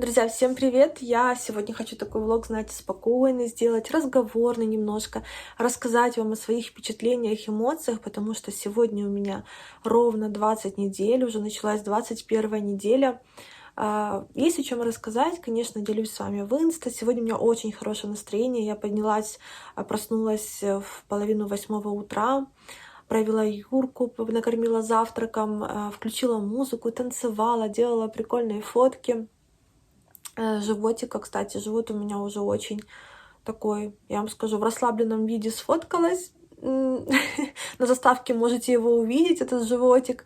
Друзья, всем привет! Я сегодня хочу такой влог, знаете, спокойный сделать, разговорный немножко, рассказать вам о своих впечатлениях, эмоциях, потому что сегодня у меня ровно 20 недель, уже началась 21 неделя. Есть о чем рассказать, конечно, делюсь с вами в инста. Сегодня у меня очень хорошее настроение. Я поднялась, проснулась в половину 8 утра, провела Юрку, накормила завтраком, включила музыку, танцевала, делала прикольные фотки. Животика, кстати, живот у меня уже очень такой, я вам скажу, в расслабленном виде сфоткалась. На заставке можете его увидеть, этот животик.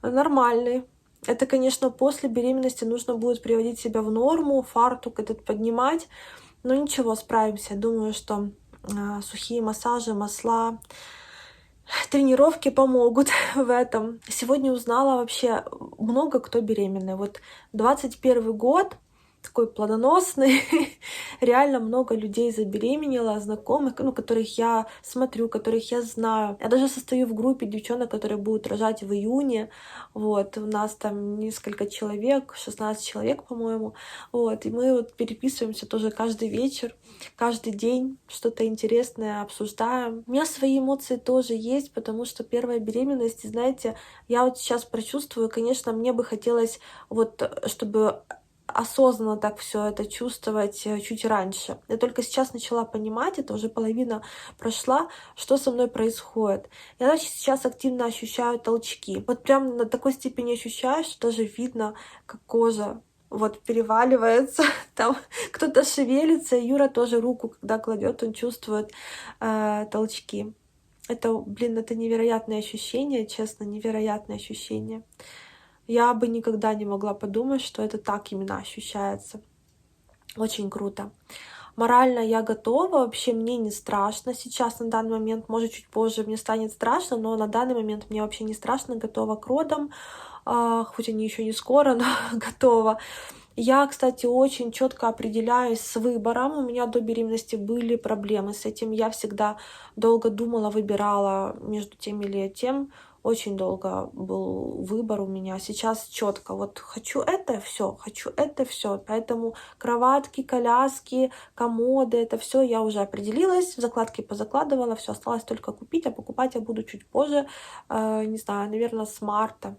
Нормальный. Это, конечно, после беременности нужно будет приводить себя в норму, фартук этот поднимать. Но ничего, справимся. Думаю, что сухие массажи, масла, тренировки помогут в этом. Сегодня узнала вообще много кто беременный. Вот 21 год, такой плодоносный, реально много людей забеременела, знакомых, которых я смотрю, которых я знаю. Я даже состою в группе девчонок, которые будут рожать в июне. Вот, у нас там несколько человек, 16 человек, по-моему. Вот, и мы вот переписываемся тоже каждый вечер, каждый день, что-то интересное обсуждаем. У меня свои эмоции тоже есть, потому что первая беременность, и знаете, я вот сейчас прочувствую, конечно, мне бы хотелось вот, чтобы осознанно так все это чувствовать чуть раньше. Я только сейчас начала понимать, это уже половина прошла, что со мной происходит. Я даже сейчас активно ощущаю толчки. Вот прям на такой степени ощущаю, что даже видно, как кожа вот переваливается, там кто-то шевелится, Юра тоже руку, когда кладет, он чувствует толчки. Это, это невероятное ощущение, честно, невероятное ощущение. Я бы никогда не могла подумать, что это так именно ощущается. Очень круто. Морально я готова, вообще мне не страшно. Сейчас, на данный момент, может, чуть позже мне станет страшно, но на данный момент мне вообще не страшно, готова к родам. Хоть они еще не скоро, но готова. Я, кстати, очень четко определяюсь с выбором. У меня до беременности были проблемы с этим. Я всегда долго думала, выбирала между тем или тем. Очень долго был выбор у меня. Сейчас четко. Вот хочу это все, хочу это все. Поэтому кроватки, коляски, комоды, это все я уже определилась. В закладки позакладывала, все осталось только купить, а покупать я буду чуть позже. Не знаю, наверное, с марта.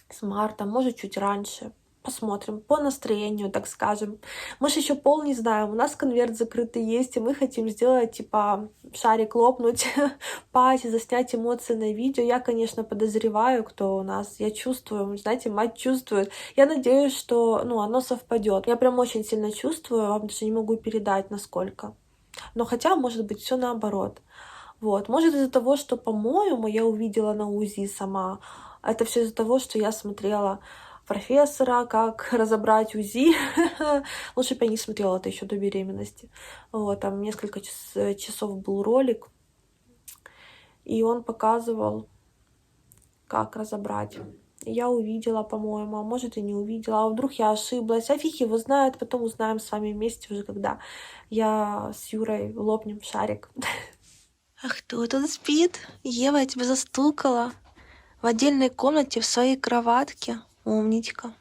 С марта, может, чуть раньше. Посмотрим, по настроению, так скажем. Мы же еще пол не знаем. У нас конверт закрытый есть, и мы хотим сделать, типа, шарик лопнуть, пасть, заснять эмоции на видео. Я, конечно, подозреваю, кто у нас. Я чувствую, знаете, мать чувствует. Я надеюсь, что, оно совпадет. Я прям очень сильно чувствую, вам даже не могу передать, насколько. Но хотя, может быть, все наоборот. Вот. Может, из-за того, что, по-моему, я увидела на УЗИ сама. Это все из-за того, что я смотрела профессора, как разобрать УЗИ. Лучше бы я не смотрела это еще до беременности. Вот, там несколько часов был ролик, и он показывал, как разобрать. Я увидела, по-моему, а может и не увидела. А вдруг я ошиблась? А фиг его знает, потом узнаем с вами вместе уже, когда я с Юрой лопнем шарик. А кто тут спит? Ева, я тебя застукала. В отдельной комнате, в своей кроватке. Умничка.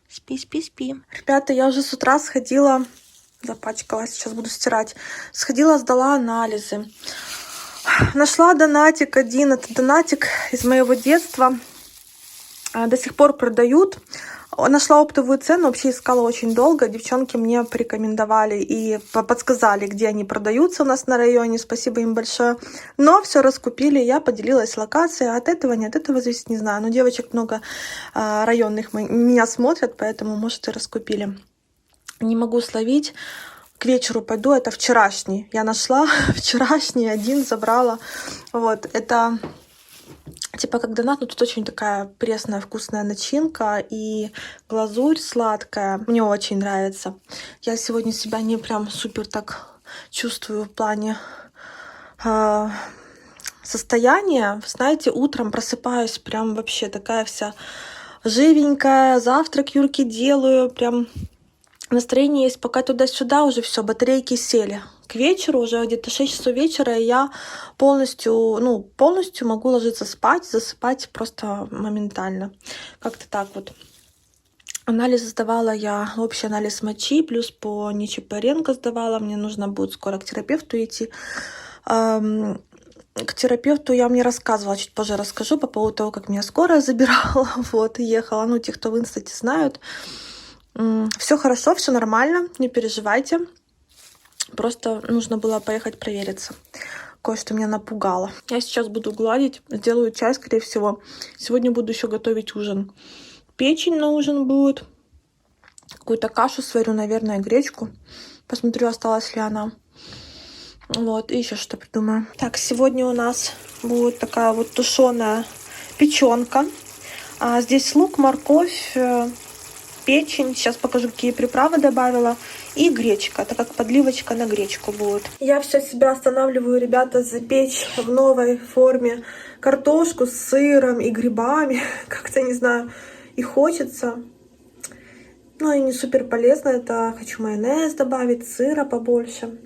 Спи, спи, спи. Ребята, я уже с утра сходила, запачкалась, сейчас буду стирать. Сходила, сдала анализы. Нашла донатик один. Это донатик из моего детства. До сих пор продают. Нашла оптовую цену, вообще искала очень долго. Девчонки мне порекомендовали и подсказали, где они продаются у нас на районе. Спасибо им большое. Но все раскупили, я поделилась локацией. От этого, не от этого зависит, не знаю. Но девочек много районных меня смотрят, поэтому, может, и раскупили. Не могу словить. К вечеру пойду. Это вчерашний. Я нашла вчерашний, один забрала. Вот, это... Типа как донат, но тут очень такая пресная вкусная начинка и глазурь сладкая. Мне очень нравится. Я сегодня себя не прям супер так чувствую в плане состояния. Знаете, утром просыпаюсь прям вообще такая вся живенькая. Завтрак Юрке делаю. Прям настроение есть. Пока туда-сюда уже все, батарейки сели. К вечеру, уже где-то 6 часов вечера, я полностью могу ложиться спать, засыпать просто моментально. Как-то так вот. Анализ сдавала я, общий анализ мочи, плюс по Нечипаренко сдавала. Мне нужно будет скоро к терапевту идти. К терапевту я вам не рассказывала, чуть позже расскажу по поводу того, как меня скорая забирала, вот, и ехала. Ну, те, кто в инстате знают. Все хорошо, все нормально, не переживайте. Просто нужно было поехать провериться. Кое-что меня напугало. Я сейчас буду гладить, сделаю чай, скорее всего. Сегодня буду еще готовить ужин. Печень на ужин будет. Какую-то кашу сварю, наверное, гречку. Посмотрю, осталась ли она. Вот, и еще что придумаю. Так, сегодня у нас будет такая вот тушеная печенка. Здесь лук, морковь, печень. Сейчас покажу, какие приправы добавила. И гречка, так как подливочка на гречку будет. Я все себя останавливаю, ребята, запечь в новой форме картошку с сыром и грибами. Как-то, не знаю, и хочется. Ну и не супер полезно это. Хочу майонез добавить, сыра побольше.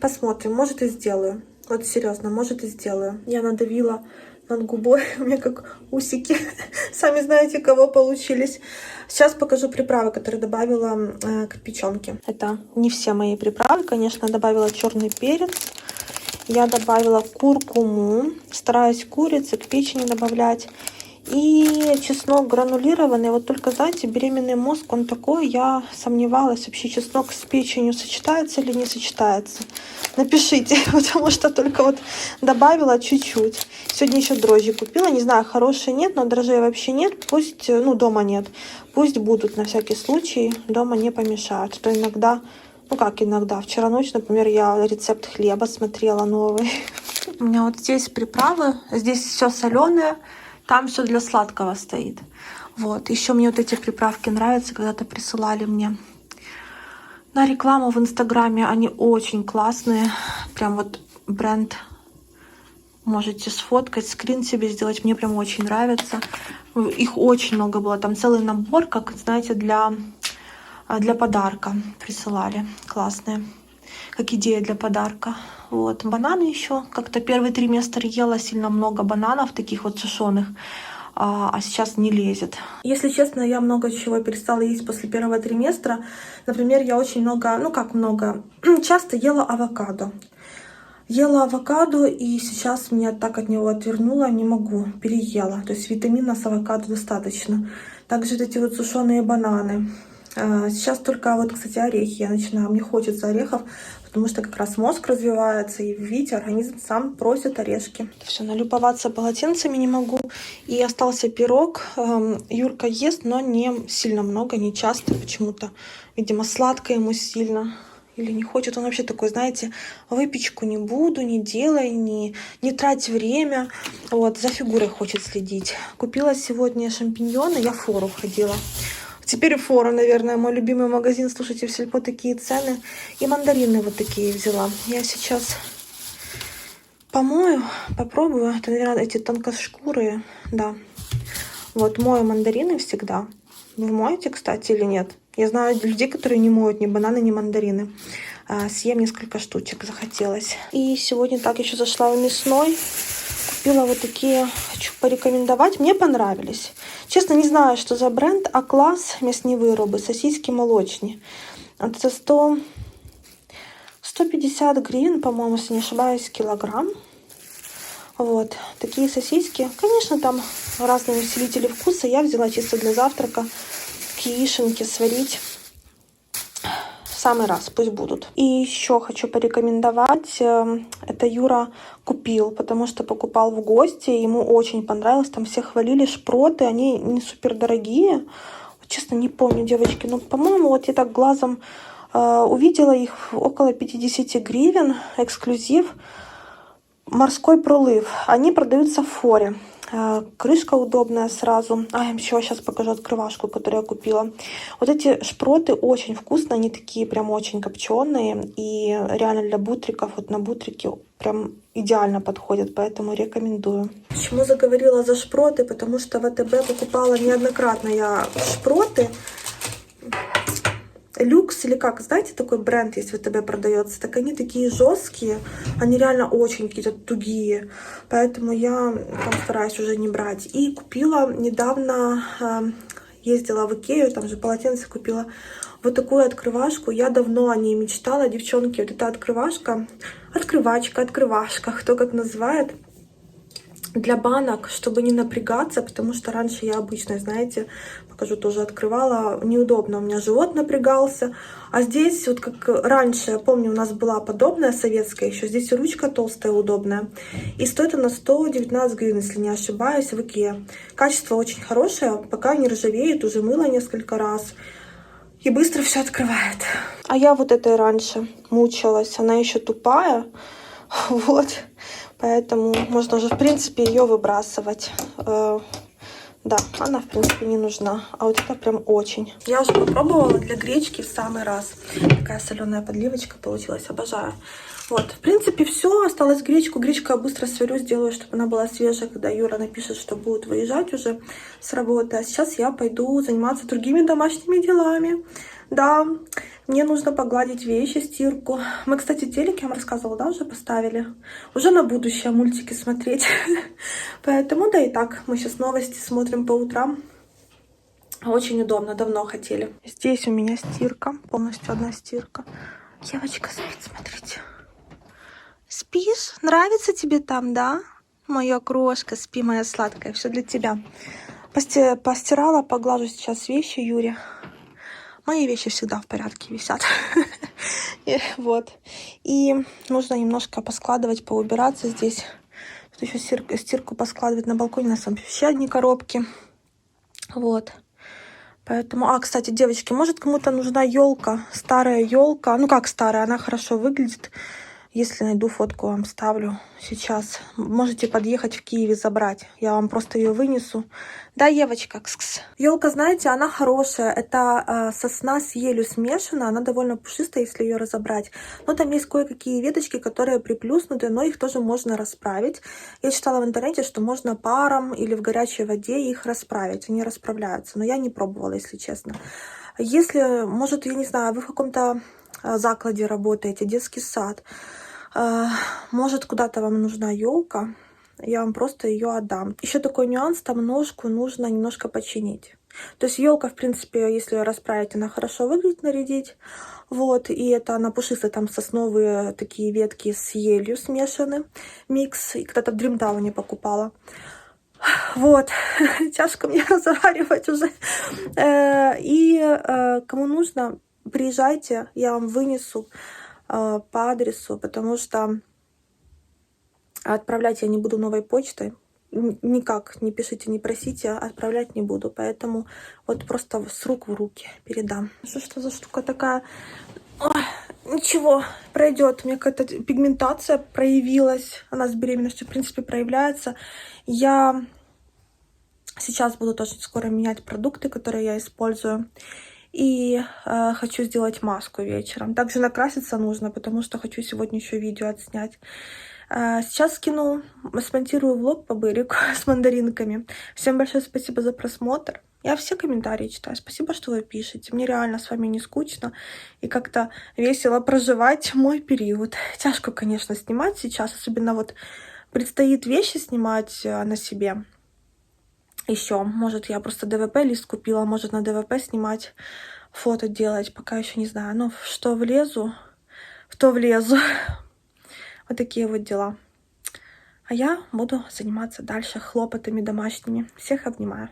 Посмотрим, может и сделаю. Вот серьезно, может и сделаю. Я надавила над губой, у меня как усики. Сами знаете, кого получились. Сейчас покажу приправы, которые добавила к печенке. Это не все мои приправы, конечно. Добавила черный перец. Я добавила куркуму. Стараюсь курицы к печени добавлять. И чеснок гранулированный. Вот только, знаете, беременный мозг, он такой. Я сомневалась, вообще чеснок с печенью сочетается или не сочетается. Напишите, потому что только вот добавила чуть-чуть. Сегодня еще дрожжи купила. Не знаю, хорошие нет, но дрожжей вообще нет. Пусть, ну, дома нет. Пусть будут на всякий случай. Дома не помешают. То иногда, ну как иногда. Вчера ночью, например, я рецепт хлеба смотрела новый. У меня вот здесь приправы. Здесь все соленое. Там все для сладкого стоит. Вот. Еще мне вот эти приправки нравятся. Когда-то присылали мне на рекламу в Инстаграме. Они очень классные. Прям вот бренд. Можете сфоткать, скрин себе сделать. Мне прям очень нравится. Их очень много было. Там целый набор, как, знаете, для подарка присылали. Классные. Как идея для подарка. Вот. Бананы еще. Как-то первый триместр ела сильно много бананов, таких вот сушеных. А сейчас не лезет. Если честно, я много чего перестала есть после первого триместра. Например, я очень много, ну как много, часто ела авокадо. Ела авокадо, и сейчас меня так от него отвернуло, не могу, переела. То есть витамина с авокадо достаточно. Также вот эти вот сушеные бананы. Сейчас только вот, кстати, орехи я начинаю. Мне хочется орехов, потому что как раз мозг развивается, и видите, организм сам просит орешки. Все, налюбоваться полотенцами не могу. И остался пирог. Юрка ест, но не сильно много, не часто почему-то. Видимо, сладко ему сильно. Или не хочет. Он вообще такой, знаете, выпечку не буду, не делай, не трать время. Вот, за фигурой хочет следить. Купила сегодня шампиньоны, я в Фору ходила. Теперь Фора, наверное, мой любимый магазин. Слушайте, в Сельпо такие цены. И мандарины вот такие взяла. Я сейчас помою, попробую. Это, наверное, эти тонкошкурые. Да. Вот, мою мандарины всегда. Вы моете, кстати, или нет? Я знаю людей, которые не моют ни бананы, ни мандарины. Съем несколько штучек, захотелось. И сегодня так еще зашла в мясной. Купила вот такие, хочу порекомендовать. Мне понравились. Честно, не знаю, что за бренд. А-класс мясные выроби, сосиски молочные. Это 150 гривен, по-моему, если не ошибаюсь, килограмм. Вот, такие сосиски. Конечно, там разные усилители вкуса. Я взяла чисто для завтрака к яишенке сварить. В самый раз, пусть будут. И еще хочу порекомендовать. Это Юра купил, потому что покупал в гости. Ему очень понравилось. Там все хвалили шпроты. Они не супер дорогие. Вот, честно, не помню, девочки. Но, по-моему, вот я так глазом увидела их около 50 гривен. Эксклюзив. Морской пролив. Они продаются в Форе. Крышка удобная сразу. Еще сейчас покажу открывашку, которую я купила. Вот эти шпроты очень вкусные. Они такие прям очень копченые. И реально для бутриков, вот на бутрике прям идеально подходят. Поэтому рекомендую. Почему заговорила за шпроты? Потому что в ВТБ покупала неоднократно я шпроты. Люкс или как, знаете, такой бренд есть в ВТБ продается, так они такие жесткие, они реально очень какие-то тугие, поэтому я там стараюсь уже не брать. И купила недавно ездила в Икею, там же полотенце купила. Вот такую открывашку. Я давно о ней мечтала, девчонки. Вот эта открывашка, открывашка, кто как называет. Для банок, чтобы не напрягаться, потому что раньше я обычно, знаете, покажу, тоже открывала, неудобно, у меня живот напрягался. А здесь, вот как раньше, я помню, у нас была подобная советская еще, здесь ручка толстая, удобная. И стоит она 119 гривен, если не ошибаюсь, в Икее. Качество очень хорошее, пока не ржавеет, уже мыла несколько раз. И быстро все открывает. А я вот этой раньше мучилась, она еще тупая. Вот, поэтому можно уже, в принципе, ее выбрасывать. Да, она, в принципе, не нужна. А вот это прям очень. Я уже попробовала для гречки в самый раз. Такая соленая подливочка получилась, обожаю. Вот, в принципе, все. Осталось гречку. Гречку я быстро сварю, сделаю, чтобы она была свежая, когда Юра напишет, что будет выезжать уже с работы. А сейчас я пойду заниматься другими домашними делами. Да, мне нужно погладить вещи, стирку. Мы, кстати, телек, я вам рассказывала, да, уже поставили. Уже на будущее мультики смотреть. Поэтому, да и так, мы сейчас новости смотрим по утрам. Очень удобно, давно хотели. Здесь у меня стирка, полностью одна стирка. Девочка спит, смотрите. Спишь? Нравится тебе там, да? Моя крошка, спи, моя сладкая, все для тебя. Постирала, поглажу сейчас вещи Юре. Мои вещи всегда в порядке висят. Вот. И нужно немножко поскладывать, поубираться здесь. Тут еще стирку поскладывать на балконе. У нас там вообще одни коробки. Вот. Поэтому... кстати, девочки, может кому-то нужна елка? Старая елка. Ну как старая? Она хорошо выглядит. Если найду фотку, вам ставлю сейчас. Можете подъехать в Киеве забрать. Я вам просто ее вынесу. Да, Евочка? Кс-кс. Елка, знаете, она хорошая. Это сосна с елью смешана. Она довольно пушистая, если ее разобрать. Но там есть кое-какие веточки, которые приплюснуты, но их тоже можно расправить. Я читала в интернете, что можно паром или в горячей воде их расправить. Они расправляются. Но я не пробовала, если честно. Если, может, я не знаю, вы в каком-то закладе работаете, детский сад, может, куда-то вам нужна елка, я вам просто ее отдам. Еще такой нюанс, там ножку нужно немножко починить. То есть елка, в принципе, если ее расправить, она хорошо выглядит, нарядить. Вот, и это она пушистая, там сосновые такие ветки с елью смешаны, микс. И когда-то в Дримтауне покупала. Вот, тяжко мне разговаривать уже. И кому нужно, приезжайте, я вам вынесу по адресу, потому что отправлять я не буду новой почтой. Никак не пишите, не просите, отправлять не буду. Поэтому вот просто с рук в руки передам. Что за штука такая? Ой, ничего, пройдет. У меня какая-то пигментация проявилась. Она с беременностью, в принципе, проявляется. Я сейчас буду очень скоро менять продукты, которые я использую. И хочу сделать маску вечером. Также накраситься нужно, потому что хочу сегодня еще видео отснять. Сейчас скину, смонтирую влог по Бырику с мандаринками. Всем большое спасибо за просмотр. Я все комментарии читаю. Спасибо, что вы пишете. Мне реально с вами не скучно. И как-то весело проживать мой период. Тяжко, конечно, снимать сейчас. Особенно вот предстоит вещи снимать на себе. Еще, может, я просто ДВП-лист купила, может, на ДВП снимать, фото делать, пока еще не знаю. Ну, в что влезу, в то влезу. Вот такие вот дела. А я буду заниматься дальше хлопотами домашними. Всех обнимаю.